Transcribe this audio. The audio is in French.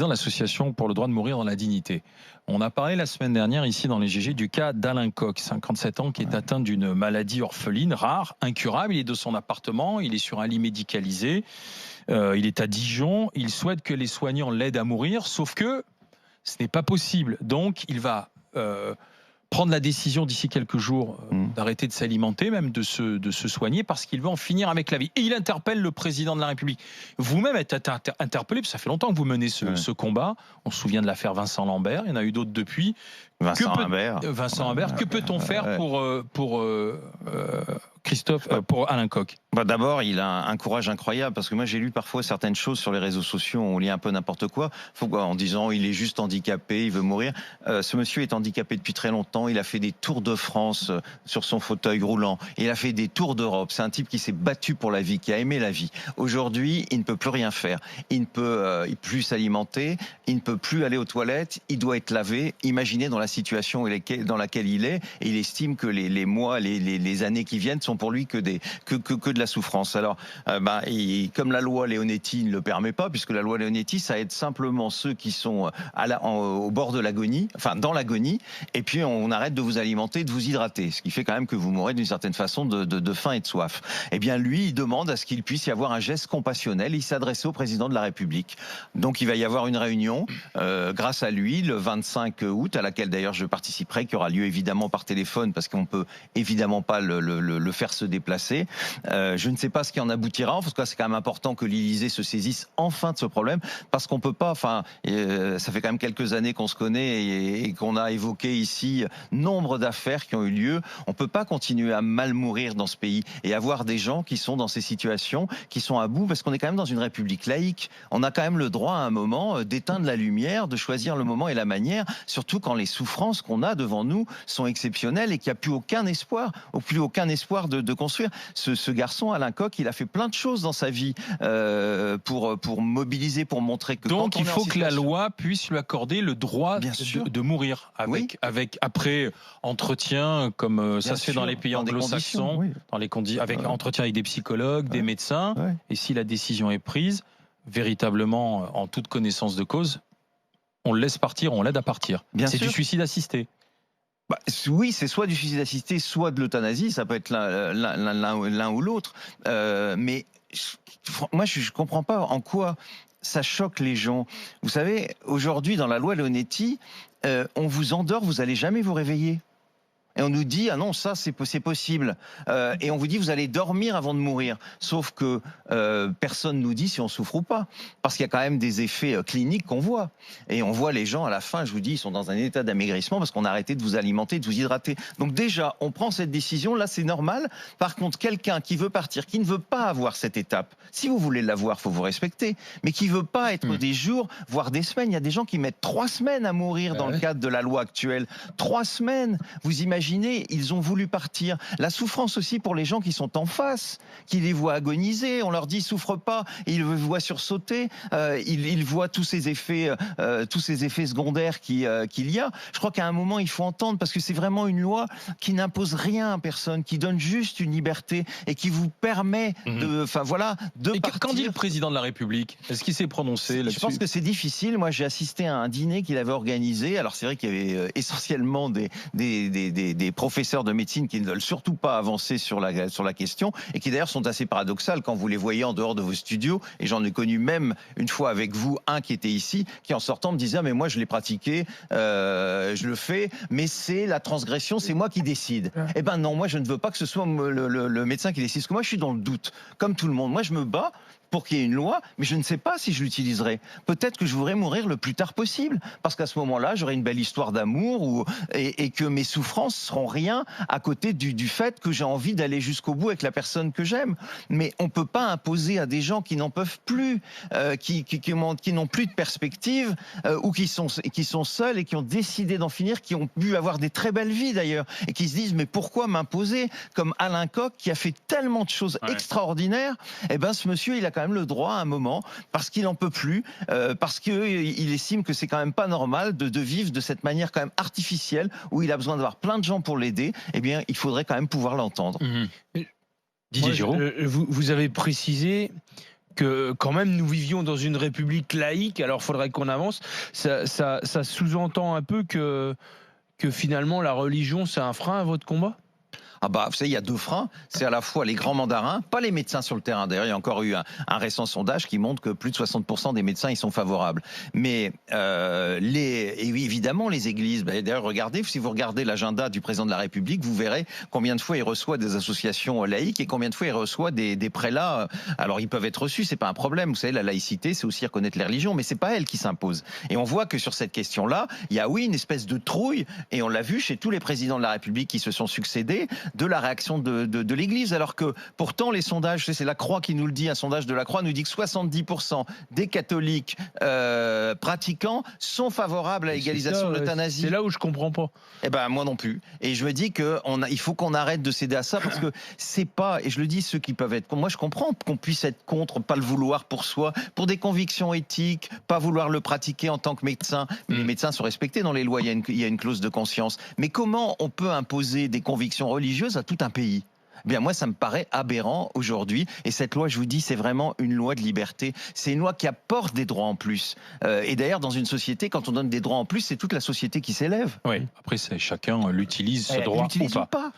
Dans l'association pour le droit de mourir dans la dignité. On a parlé la semaine dernière ici dans les GG du cas d'Alain Koch, 57 ans, qui est atteint d'une maladie orpheline rare, incurable. Il est de son appartement, il est sur un lit médicalisé, il est à Dijon, il souhaite que les soignants l'aident à mourir, sauf que ce n'est pas possible. Donc il va prendre la décision d'ici quelques jours d'arrêter de s'alimenter, même de se soigner, parce qu'il veut en finir avec la vie. Et il interpelle le président de la République. Vous-même êtes interpellé, parce que ça fait longtemps que vous menez ce combat. On se souvient de l'affaire Vincent Lambert, il y en a eu d'autres depuis. Vincent Lambert. Que peut-on faire pour Alain Koch? D'abord, il a un courage incroyable, parce que moi j'ai lu parfois certaines choses sur les réseaux sociaux, on lit un peu n'importe quoi, en disant il est juste handicapé, il veut mourir. Ce monsieur est handicapé depuis très longtemps, il a fait des tours de France sur son fauteuil roulant, il a fait des tours d'Europe, c'est un type qui s'est battu pour la vie, qui a aimé la vie. Aujourd'hui, il ne peut plus rien faire, il ne peut plus s'alimenter, il ne peut plus aller aux toilettes, il doit être lavé. Imaginez dans la situation dans laquelle il est, et il estime que les mois, les années qui viennent sont pour lui que de la souffrance. Alors, comme la loi Leonetti ne le permet pas, puisque la loi Leonetti, ça aide simplement ceux qui sont au bord de l'agonie, enfin dans l'agonie, et puis on arrête de vous alimenter, de vous hydrater, ce qui fait quand même que vous mourrez d'une certaine façon de faim et de soif. Eh bien, lui, il demande à ce qu'il puisse y avoir un geste compassionnel. Il s'adressait au président de la République. Donc, il va y avoir une réunion, grâce à lui, le 25 août, à laquelle d'ailleurs je participerai, qui aura lieu évidemment par téléphone, parce qu'on peut évidemment pas le faire se déplacer. Je ne sais pas ce qui en aboutira. En tout cas, c'est quand même important que l'Élysée se saisisse enfin de ce problème, parce qu'on peut pas. Enfin, ça fait quand même quelques années qu'on se connaît et qu'on a évoqué ici nombre d'affaires qui ont eu lieu. On peut pas continuer à mal mourir dans ce pays et avoir des gens qui sont dans ces situations, qui sont à bout, parce qu'on est quand même dans une république laïque. On a quand même le droit à un moment d'éteindre la lumière, de choisir le moment et la manière, surtout quand les souffrances qu'on a devant nous sont exceptionnelles et qu'il n'y a plus aucun espoir, de construire. Ce garçon, Alain Koch, il a fait plein de choses dans sa vie pour mobiliser, pour montrer que donc il faut que la loi puisse lui accorder le droit de mourir avec après entretien, comme ça se fait dans les pays anglo-saxons, avec entretien avec des psychologues, des médecins, et si la décision est prise véritablement en toute connaissance de cause, on le laisse partir, on l'aide à partir. C'est du suicide assisté. Oui, c'est soit du suicide assisté, soit de l'euthanasie. Ça peut être l'un ou l'autre. Mais moi, je ne comprends pas en quoi ça choque les gens. Vous savez, aujourd'hui, dans la loi Leonetti, on vous endort, vous n'allez jamais vous réveiller. Et on nous dit, ah non, ça c'est possible. Et on vous dit, vous allez dormir avant de mourir. Sauf que personne nous dit si on souffre ou pas. Parce qu'il y a quand même des effets cliniques qu'on voit. Et on voit les gens à la fin, je vous dis, ils sont dans un état d'amaigrissement parce qu'on a arrêté de vous alimenter, de vous hydrater. Donc déjà, on prend cette décision, là c'est normal. Par contre, quelqu'un qui veut partir, qui ne veut pas avoir cette étape, si vous voulez l'avoir, il faut vous respecter, mais qui ne veut pas être des jours, voire des semaines. Il y a des gens qui mettent 3 semaines à mourir dans le cadre de la loi actuelle. 3 semaines, vous imaginez, ils ont voulu partir. La souffrance aussi pour les gens qui sont en face, qui les voient agoniser. On leur dit souffre pas, et ils le voient sursauter. Ils voient tous ces effets secondaires qu'il y a. Je crois qu'à un moment il faut entendre, parce que c'est vraiment une loi qui n'impose rien à personne, qui donne juste une liberté et qui vous permet de partir. Qu'en dit le président de la République? Est-ce qu'il s'est prononcé là-dessus? Je pense que c'est difficile. Moi, j'ai assisté à un dîner qu'il avait organisé. Alors c'est vrai qu'il y avait essentiellement des professeurs de médecine qui ne veulent surtout pas avancer sur la question, et qui d'ailleurs sont assez paradoxales quand vous les voyez en dehors de vos studios. Et j'en ai connu même une fois avec vous un qui était ici, qui en sortant me disait, ah, mais moi je l'ai pratiqué, je le fais, mais c'est la transgression, c'est moi qui décide. Eh ben non, moi je ne veux pas que ce soit le médecin qui décide, parce que moi je suis dans le doute, comme tout le monde. Moi je me bats pour qu'il y ait une loi, mais je ne sais pas si je l'utiliserai. Peut-être que je voudrais mourir le plus tard possible, parce qu'à ce moment-là, j'aurai une belle histoire d'amour et que mes souffrances seront rien à côté du fait que j'ai envie d'aller jusqu'au bout avec la personne que j'aime. Mais on ne peut pas imposer à des gens qui n'en peuvent plus, qui n'ont plus de perspective, ou qui sont seuls et qui ont décidé d'en finir, qui ont pu avoir des très belles vies d'ailleurs, et qui se disent, mais pourquoi m'imposer? Comme Alain Koch, qui a fait tellement de choses extraordinaires. Eh ben, ce monsieur, il a quand même le droit à un moment, parce qu'il en peut plus, parce qu'il estime que c'est quand même pas normal de vivre de cette manière quand même artificielle, où il a besoin d'avoir plein de gens pour l'aider. Eh bien, il faudrait quand même pouvoir l'entendre. Didier Giraud. Vous avez précisé que quand même nous vivions dans une république laïque. Alors faudrait qu'on avance. Ça sous-entend un peu que finalement la religion c'est un frein à votre combat. Ah bah, vous savez, il y a deux freins. C'est à la fois les grands mandarins, pas les médecins sur le terrain. D'ailleurs, il y a encore eu un récent sondage qui montre que plus de 60% des médecins y sont favorables. Mais et oui, évidemment, les églises. Bah, d'ailleurs, regardez, si vous regardez l'agenda du président de la République, vous verrez combien de fois il reçoit des associations laïques et combien de fois il reçoit des prélats. Alors, ils peuvent être reçus, c'est pas un problème. Vous savez, la laïcité, c'est aussi reconnaître les religions, mais c'est pas elle qui s'impose. Et on voit que sur cette question-là, il y a oui une espèce de trouille, et on l'a vu chez tous les présidents de la République qui se sont succédés, de la réaction de l'Église, alors que pourtant les sondages, c'est la Croix qui nous le dit, un sondage de la Croix nous dit que 70% des catholiques pratiquants sont favorables à l'égalisation de l'euthanasie. C'est là où je comprends pas. Eh ben moi non plus. Et je me dis il faut qu'on arrête de céder à ça, parce que c'est pas, et je le dis, ceux qui peuvent être, moi je comprends qu'on puisse être contre, pas le vouloir pour soi, pour des convictions éthiques, pas vouloir le pratiquer en tant que médecin. Mais les médecins sont respectés dans les lois, il y a une clause de conscience. Mais comment on peut imposer des convictions religieuses à tout un pays? Bien, moi, ça me paraît aberrant aujourd'hui. Et cette loi, je vous dis, c'est vraiment une loi de liberté. C'est une loi qui apporte des droits en plus. Et d'ailleurs, dans une société, quand on donne des droits en plus, c'est toute la société qui s'élève. Oui. Après, chacun l'utilise ce droit ou pas.